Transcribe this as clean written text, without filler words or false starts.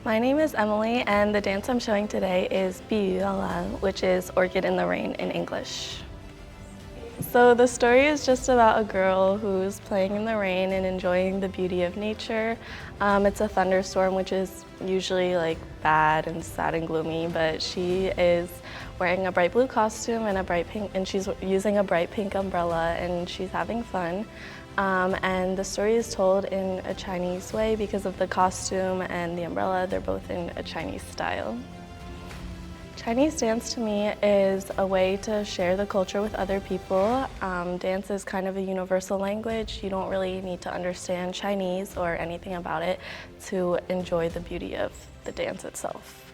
My name is Emily, and the dance I'm showing today is 碧雨幽兰, which is Orchid in the Rain in English. So the story is just about a girl who's playing in the rain and enjoying the beauty of nature. It's a thunderstorm, which is usually like bad and sad and gloomy, but she is wearing a bright blue costume and she's using a bright pink umbrella, and she's having fun. And the story is told in a Chinese way because of the costume and the umbrella. They're both in a Chinese style. Chinese dance to me is a way to share the culture with other people. Dance is kind of a universal language. You don't really need to understand Chinese or anything about it to enjoy the beauty of the dance itself.